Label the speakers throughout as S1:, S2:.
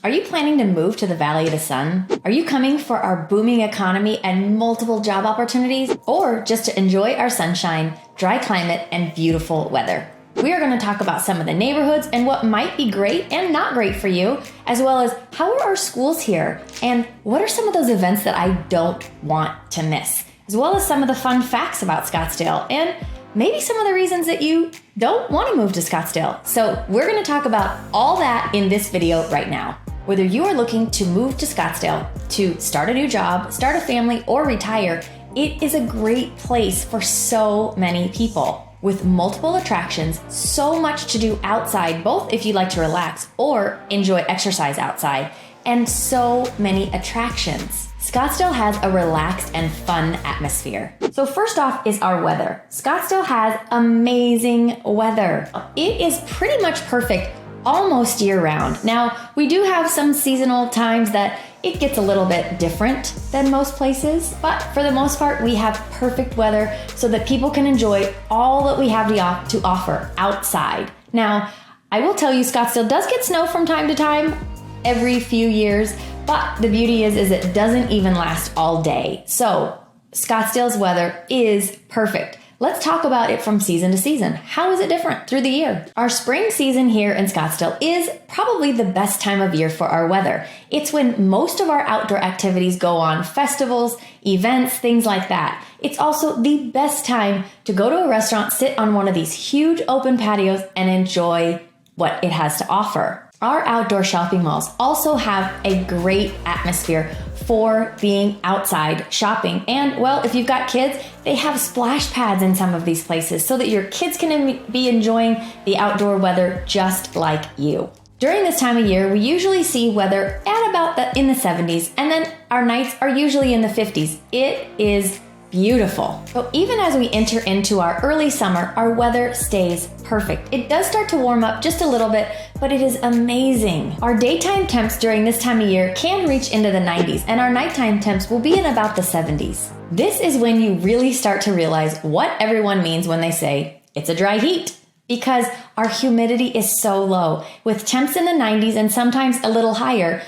S1: Are you planning to move to the Valley of the Sun? Are you coming for our booming economy and multiple job opportunities? Or just to enjoy our sunshine, dry climate, and beautiful weather? We are going to talk about some of the neighborhoods and what might be great and not great for you, as well as how are our schools here and what are some of those events that I don't want to miss, as well as some of the fun facts about Scottsdale and maybe some of the reasons that you don't want to move to Scottsdale. So we're going to talk about all that in this video right now. Whether you are looking to move to Scottsdale to start a new job, start a family, or retire, it is a great place for so many people. With multiple attractions, so much to do outside, both if you like to relax or enjoy exercise outside, and so many attractions. Scottsdale has a relaxed and fun atmosphere. So first off is our weather. Scottsdale has amazing weather. It is pretty much perfect almost year round. Now, we do have some seasonal times that it gets a little bit different than most places, but for the most part, we have perfect weather so that people can enjoy all that we have to offer outside. Now, I will tell you, Scottsdale does get snow from time to time, every few years, but the beauty is it doesn't even last all day. So Scottsdale's weather is perfect. Let's talk about it from season to season. How is it different through the year? Our spring season here in Scottsdale is probably the best time of year for our weather. It's when most of our outdoor activities go on, festivals, events, things like that. It's also the best time to go to a restaurant, sit on one of these huge open patios, and enjoy what it has to offer. Our outdoor shopping malls also have a great atmosphere for being outside shopping. And well, if you've got kids, they have splash pads in some of these places so that your kids can be enjoying the outdoor weather just like you. During this time of year, we usually see weather at about in the 70s, and then our nights are usually in the 50s. It is beautiful. So even as we enter into our early summer, our weather stays perfect. It does start to warm up just a little bit, but it is amazing. Our daytime temps during this time of year can reach into the 90s, and our nighttime temps will be in about the 70s. This is when you really start to realize what everyone means when they say it's a dry heat, because our humidity is so low. With temps in the 90s and sometimes a little higher,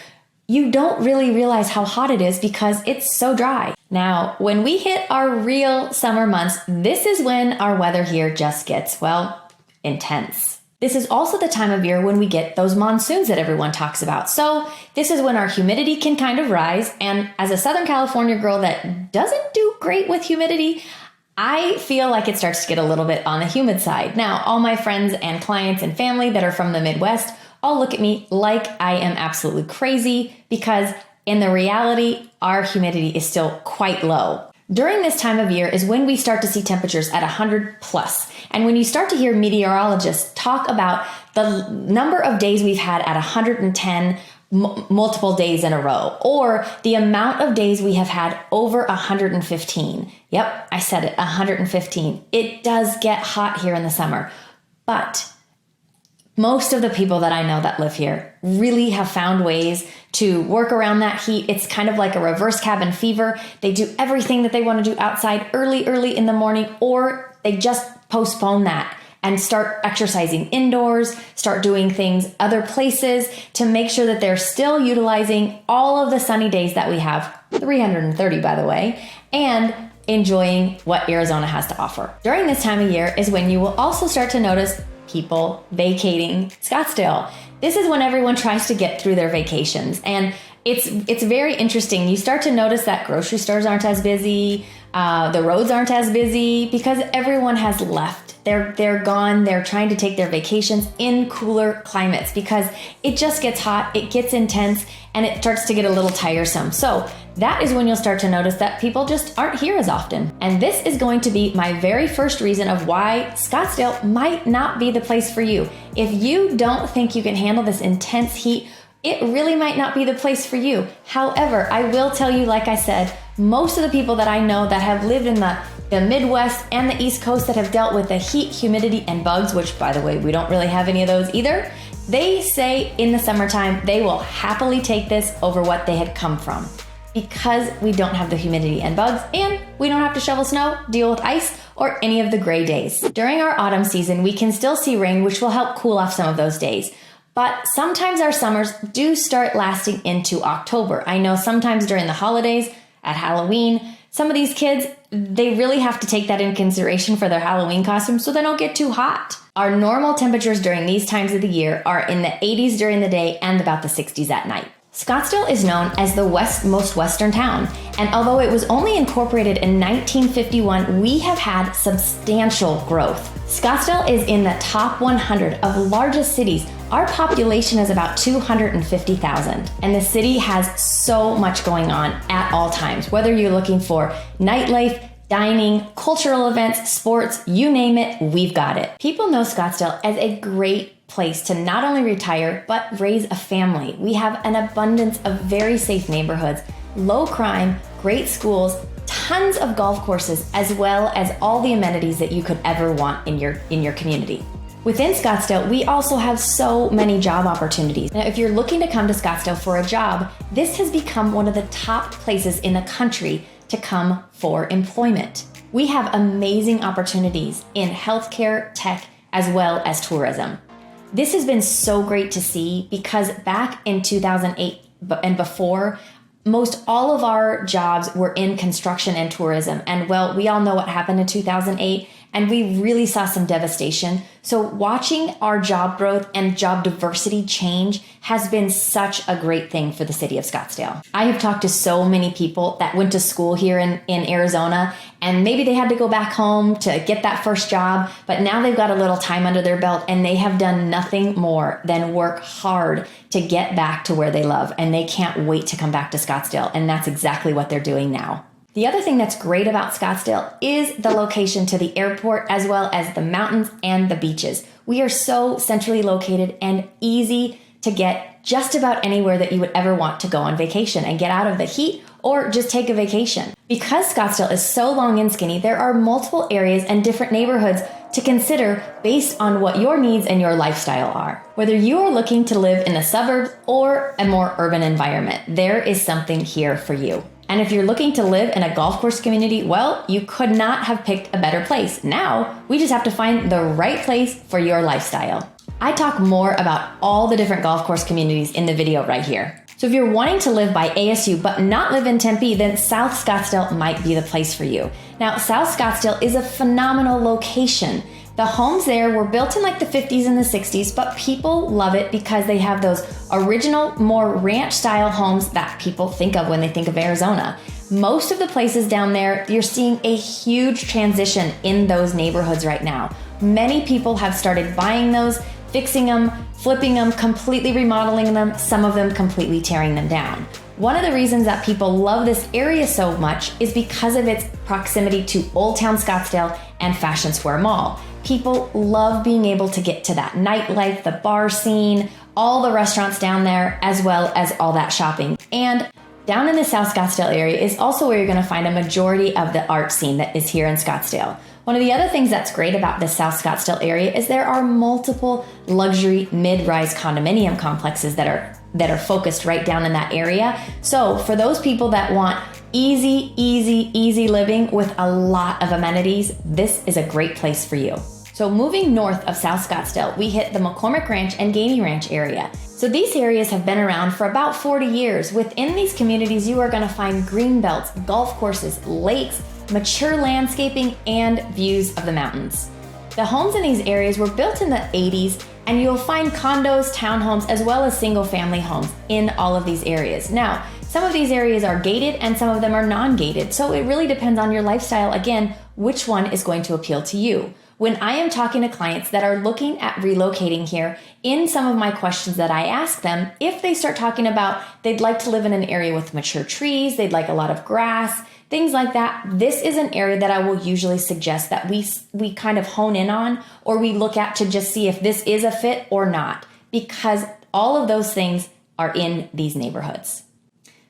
S1: you don't really realize how hot it is because it's so dry. Now, when we hit our real summer months, this is when our weather here just gets, well, intense. This is also the time of year when we get those monsoons that everyone talks about. So this is when our humidity can kind of rise. And as a Southern California girl that doesn't do great with humidity, I feel like it starts to get a little bit on the humid side. Now, all my friends and clients and family that are from the Midwest all look at me like I am absolutely crazy because in the reality, our humidity is still quite low. During this time of year is when we start to see temperatures at 100 plus. And when you start to hear meteorologists talk about the number of days we've had at 110 multiple days in a row, or the amount of days we have had over 115. Yep, I said it, 115. It does get hot here in the summer, but most of the people that I know that live here really have found ways to work around that heat. It's kind of like a reverse cabin fever. They do everything that they want to do outside early in the morning, or they just postpone that and start exercising indoors, start doing things other places to make sure that they're still utilizing all of the sunny days that we have, 330 by the way, and enjoying what Arizona has to offer. During this time of year is when you will also start to notice people vacating Scottsdale. This is when everyone tries to get through their vacations, and it's very interesting. You start to notice that grocery stores aren't as busy, the roads aren't as busy because everyone has left. They're gone. They're trying to take their vacations in cooler climates because it just gets hot, it gets intense, and it starts to get a little tiresome. So that is when you'll start to notice that people just aren't here as often. And this is going to be my very first reason of why Scottsdale might not be the place for you. If you don't think you can handle this intense heat, it really might not be the place for you. However, I will tell you, like I said, most of the people that I know that have lived in the Midwest and the East Coast that have dealt with the heat, humidity, and bugs, which by the way, we don't really have any of those either, they say in the summertime, they will happily take this over what they had come from because we don't have the humidity and bugs, and we don't have to shovel snow, deal with ice, or any of the gray days. During our autumn season, we can still see rain, which will help cool off some of those days. But sometimes our summers do start lasting into October. I know sometimes during the holidays, at Halloween, some of these kids, they really have to take that into consideration for their Halloween costumes so they don't get too hot. Our normal temperatures during these times of the year are in the 80s during the day and about the 60s at night. Scottsdale is known as the most western town, and although it was only incorporated in 1951, we have had substantial growth. Scottsdale is in the top 100 of largest cities. Our population is about 250,000, and the city has so much going on at all times, whether you're looking for nightlife, dining, cultural events, sports, you name it, we've got it. People know Scottsdale as a great place to not only retire, but raise a family. We have an abundance of very safe neighborhoods, low crime, great schools, tons of golf courses, as well as all the amenities that you could ever want in your community. Within Scottsdale, we also have so many job opportunities. Now, if you're looking to come to Scottsdale for a job, this has become one of the top places in the country to come for employment. We have amazing opportunities in healthcare, tech, as well as tourism. This has been so great to see because back in 2008 and before, most all of our jobs were in construction and tourism. And well, we all know what happened in 2008, and we really saw some devastation. So watching our job growth and job diversity change has been such a great thing for the city of Scottsdale. I have talked to so many people that went to school here in Arizona, and maybe they had to go back home to get that first job, but now they've got a little time under their belt and they have done nothing more than work hard to get back to where they love, and they can't wait to come back to Scottsdale, and that's exactly what they're doing now. The other thing that's great about Scottsdale is the location to the airport, as well as the mountains and the beaches. We are so centrally located and easy to get just about anywhere that you would ever want to go on vacation and get out of the heat or just take a vacation. Because Scottsdale is so long and skinny, there are multiple areas and different neighborhoods to consider based on what your needs and your lifestyle are. Whether you are looking to live in the suburbs or a more urban environment, there is something here for you. And if you're looking to live in a golf course community, well, you could not have picked a better place. Now, we just have to find the right place for your lifestyle. I talk more about all the different golf course communities in the video right here. So if you're wanting to live by ASU but not live in Tempe, then South Scottsdale might be the place for you. Now, South Scottsdale is a phenomenal location. The homes there were built in like the 50s and the 60s, but people love it because they have those original, more ranch style homes that people think of when they think of Arizona. Most of the places down there, you're seeing a huge transition in those neighborhoods right now. Many people have started buying those, fixing them, flipping them, completely remodeling them, some of them completely tearing them down. One of the reasons that people love this area so much is because of its proximity to Old Town Scottsdale and Fashion Square Mall. People love being able to get to that nightlife, the bar scene, all the restaurants down there, as well as all that shopping. And down in the South Scottsdale area is also where you're going to find a majority of the art scene that is here in Scottsdale. One of the other things that's great about the South Scottsdale area is there are multiple luxury mid-rise condominium complexes that are focused right down in that area. So for those people that want easy living with a lot of amenities, this is a great place for you. So moving north of South Scottsdale, we hit the McCormick Ranch and Gainey Ranch area. So these areas have been around for about 40 years. Within these communities, you are going to find green belts, golf courses, lakes, mature landscaping, and views of the mountains. The homes in these areas were built in the 80s, and you'll find condos, townhomes, as well as single family homes in all of these areas. Now, some of these areas are gated and some of them are non-gated, so it really depends on your lifestyle, again, which one is going to appeal to you. When I am talking to clients that are looking at relocating here, in some of my questions that I ask them, if they start talking about they'd like to live in an area with mature trees, they'd like a lot of grass, things like that, this is an area that I will usually suggest that we kind of hone in on, or we look at to just see if this is a fit or not, because all of those things are in these neighborhoods.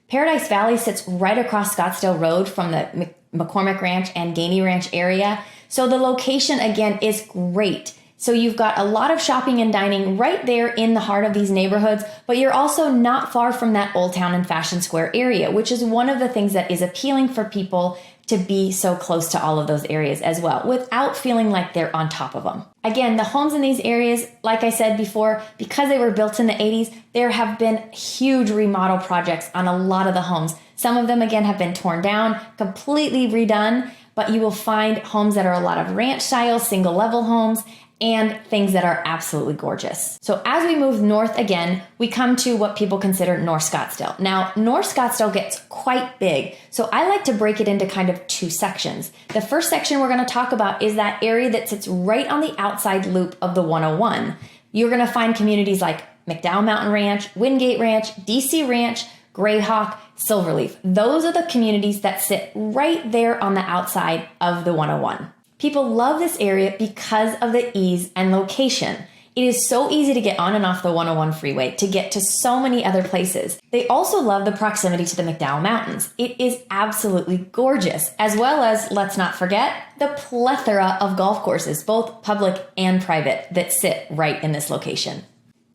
S1: Paradise Valley sits right across Scottsdale Road from the McCormick Ranch and Gainey Ranch area. So the location, again, is great. So you've got a lot of shopping and dining right there in the heart of these neighborhoods, but you're also not far from that Old Town and Fashion Square area, which is one of the things that is appealing for people to be so close to all of those areas as well, without feeling like they're on top of them. Again, the homes in these areas, like I said before, because they were built in the 80s, there have been huge remodel projects on a lot of the homes. Some of them, again, have been torn down, completely redone, but you will find homes that are a lot of ranch style, single level homes, and things that are absolutely gorgeous. So as we move north again, we come to what people consider North Scottsdale. Now, North Scottsdale gets quite big, so I like to break it into kind of two sections. The first section we're gonna talk about is that area that sits right on the outside loop of the 101. You're gonna find communities like McDowell Mountain Ranch, Wingate Ranch, DC Ranch, Greyhawk, Silverleaf. Those are the communities that sit right there on the outside of the 101. People love this area because of the ease and location. It is so easy to get on and off the 101 freeway to get to so many other places. They also love the proximity to the McDowell Mountains. It is absolutely gorgeous, as well as, let's not forget, the plethora of golf courses, both public and private, that sit right in this location.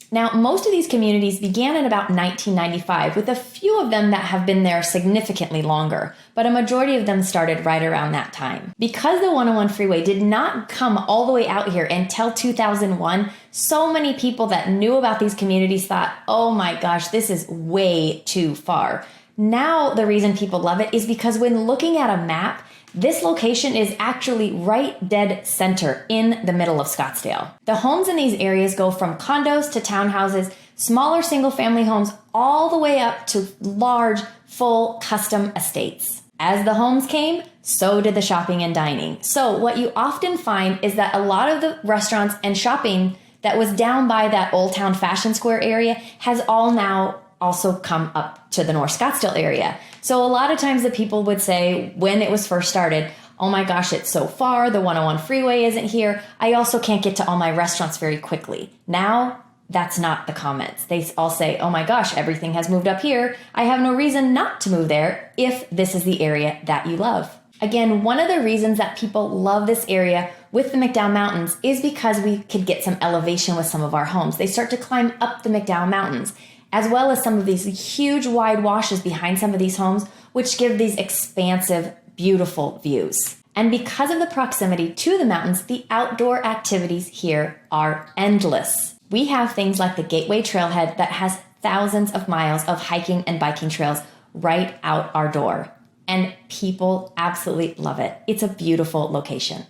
S1: Now, most of these communities began in about 1995, with a few of them that have been there significantly longer, but a majority of them started right around that time. Because the 101 freeway did not come all the way out here until 2001, so many people that knew about these communities thought, oh my gosh, this is way too far. Now, the reason people love it is because when looking at a map, this location is actually right dead center in the middle of Scottsdale. The homes in these areas go from condos to townhouses, smaller single-family homes, all the way up to large, full custom estates. As the homes came, so did the shopping and dining. So what you often find is that a lot of the restaurants and shopping that was down by that Old Town Fashion Square area has all now also come up to the North Scottsdale area. So a lot of times the people would say when it was first started, oh my gosh, it's so far, the 101 freeway isn't here, I also can't get to all my restaurants very quickly. Now, that's not the comments. They all say, oh my gosh, everything has moved up here, I have no reason not to move there if this is the area that you love. Again, one of the reasons that people love this area with the McDowell Mountains is because we could get some elevation with some of our homes. They start to climb up the McDowell Mountains, as well as some of these huge wide washes behind some of these homes, which give these expansive, beautiful views. And because of the proximity to the mountains, the outdoor activities here are endless. We have things like the Gateway Trailhead that has thousands of miles of hiking and biking trails right out our door. And people absolutely love it. It's a beautiful location.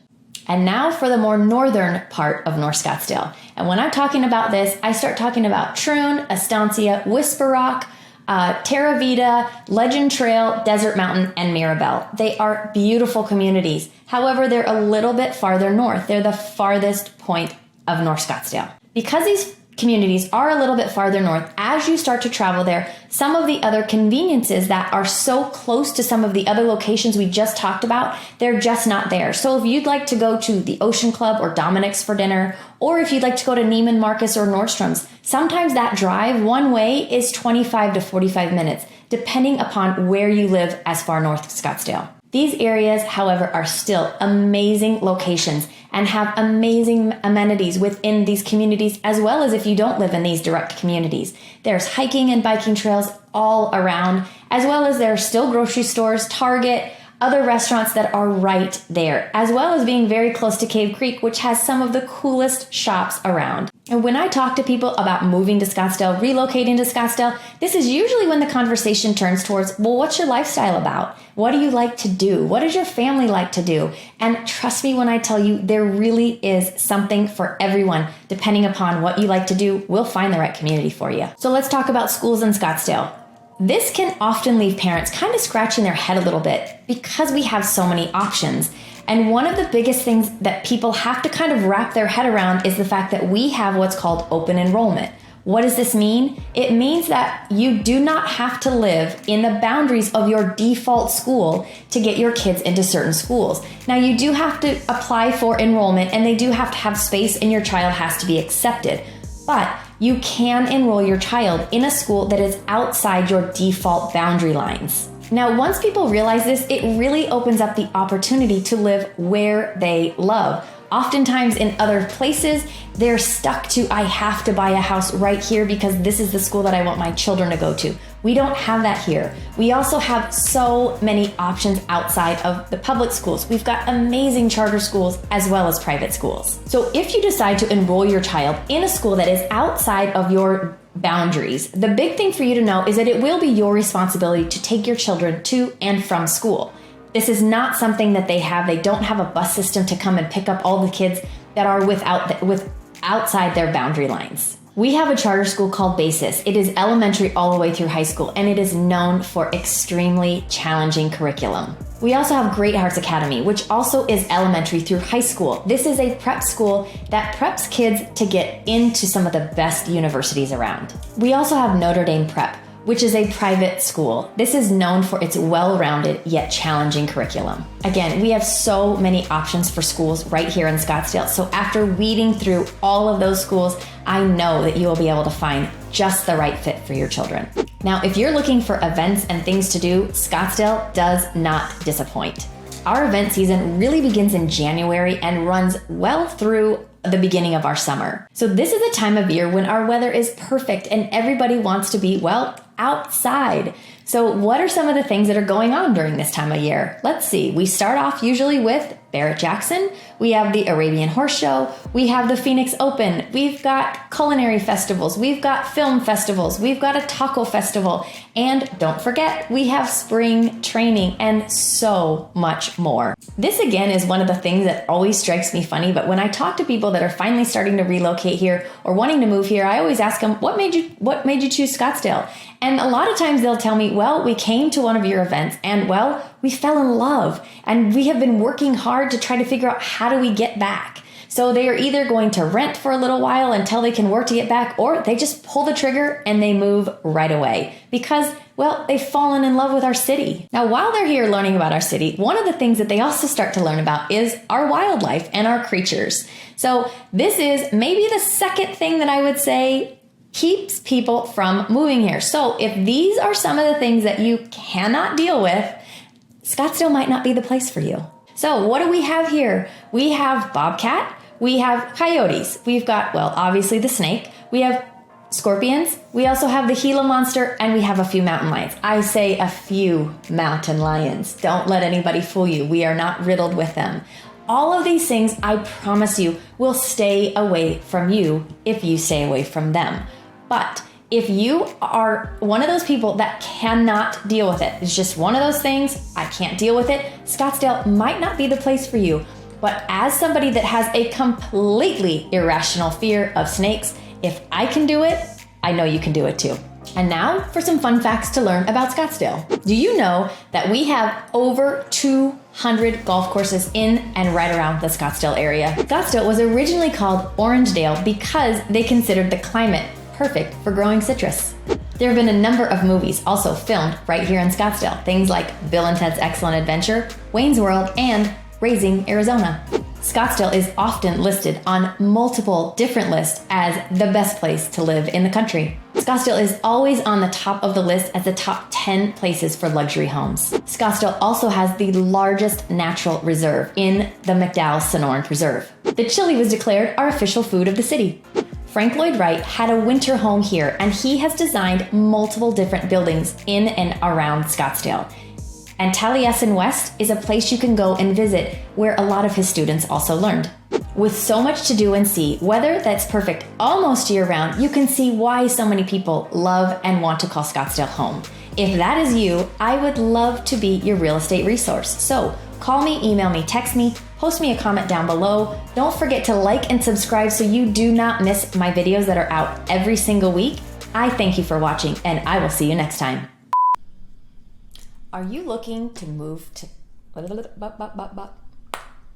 S1: And now for the more northern part of North Scottsdale. And when I'm talking about this, I start talking about Troon, Estancia, Whisper Rock, Terra Vita, Legend Trail, Desert Mountain, and Mirabelle. They are beautiful communities. However, they're a little bit farther north. They're the farthest point of North Scottsdale. Because these communities are a little bit farther north, as you start to travel there, some of the other conveniences that are so close to some of the other locations we just talked about, they're just not there. So if you'd like to go to the Ocean Club or Dominic's for dinner, or if you'd like to go to Neiman Marcus or Nordstrom's, sometimes that drive one way is 25 to 45 minutes, depending upon where you live as far north Scottsdale. These areas, however, are still amazing locations and have amazing amenities within these communities, as well as if you don't live in these direct communities. There's hiking and biking trails all around, as well as there are still grocery stores, Target, other restaurants that are right there, as well as being very close to Cave Creek, which has some of the coolest shops around. And when I talk to people about moving to Scottsdale, relocating to Scottsdale, this is usually when the conversation turns towards, well, what's your lifestyle about? What do you like to do? What does your family like to do? And trust me when I tell you, there really is something for everyone. Depending upon what you like to do, we'll find the right community for you. So let's talk about schools in Scottsdale. This can often leave parents kind of scratching their head a little bit because we have so many options. And one of the biggest things that people have to kind of wrap their head around is the fact that we have what's called open enrollment. What does this mean? It means that you do not have to live in the boundaries of your default school to get your kids into certain schools. Now, you do have to apply for enrollment and they do have to have space and your child has to be accepted. But you can enroll your child in a school that is outside your default boundary lines. Now, once people realize this, it really opens up the opportunity to live where they love. Oftentimes in other places, they're stuck to, I have to buy a house right here because this is the school that I want my children to go to. We don't have that here. We also have so many options outside of the public schools. We've got amazing charter schools as well as private schools. So if you decide to enroll your child in a school that is outside of your boundaries, the big thing for you to know is that it will be your responsibility to take your children to and from school. This is not something that they have. They don't have a bus system to come and pick up all the kids that are outside their boundary lines. We have a charter school called Basis. It is elementary all the way through high school, and it is known for extremely challenging curriculum. We also have Great Hearts Academy, which also is elementary through high school. This is a prep school that preps kids to get into some of the best universities around. We also have Notre Dame Prep, which is a private school. This is known for its well-rounded yet challenging curriculum. Again, we have so many options for schools right here in Scottsdale. So after weeding through all of those schools, I know that you will be able to find just the right fit for your children. Now, if you're looking for events and things to do, Scottsdale does not disappoint. Our event season really begins in January and runs well through the beginning of our summer. So this is a time of year when our weather is perfect and everybody wants to be, well, outside. So what are some of the things that are going on during this time of year? Let's see. We start off usually with Barrett-Jackson. We have the Arabian Horse Show. We have the Phoenix Open. We've got culinary festivals. We've got film festivals. We've got a taco festival. And don't forget, we have spring training and so much more. This again is one of the things that always strikes me funny, but when I talk to people that are finally starting to relocate here or wanting to move here, I always ask them, what made you choose Scottsdale? And a lot of times they'll tell me, well, we came to one of your events and, well, we fell in love and we have been working hard to try to figure out how do we get back. So they are either going to rent for a little while until they can work to get back, or they just pull the trigger and they move right away because, well, they've fallen in love with our city. Now, while they're here learning about our city, one of the things that they also start to learn about is our wildlife and our creatures. So this is maybe the second thing that I would say keeps people from moving here. So if these are some of the things that you cannot deal with, Scottsdale might not be the place for you. So what do we have here? We have bobcat, we have coyotes, we've got, well, obviously the snake, we have scorpions, we also have the Gila monster, and we have a few mountain lions. I say a few mountain lions. Don't let anybody fool you. We are not riddled with them. All of these things, I promise you, will stay away from you if you stay away from them. But if you are one of those people that cannot deal with it, it's just one of those things, I can't deal with it, Scottsdale might not be the place for you. But as somebody that has a completely irrational fear of snakes, if I can do it, I know you can do it too. And now for some fun facts to learn about Scottsdale. Do you know that we have over 200 golf courses in and right around the Scottsdale area? Scottsdale was originally called Orangedale because they considered the climate perfect for growing citrus. There have been a number of movies also filmed right here in Scottsdale. Things like Bill and Ted's Excellent Adventure, Wayne's World, and Raising Arizona. Scottsdale is often listed on multiple different lists as the best place to live in the country. Scottsdale is always on the top of the list as the top 10 places for luxury homes. Scottsdale also has the largest natural reserve in the McDowell-Sonoran Preserve. The chili was declared our official food of the city. Frank Lloyd Wright had a winter home here, and he has designed multiple different buildings in and around Scottsdale. And Taliesin West is a place you can go and visit where a lot of his students also learned. With so much to do and see, weather that's perfect almost year-round, you can see why so many people love and want to call Scottsdale home. If that is you, I would love to be your real estate resource. So call me, email me, text me, post me a comment down below. Don't forget to like and subscribe so you do not miss my videos that are out every single week. I thank you for watching, and I will see you next time. Are you looking to move to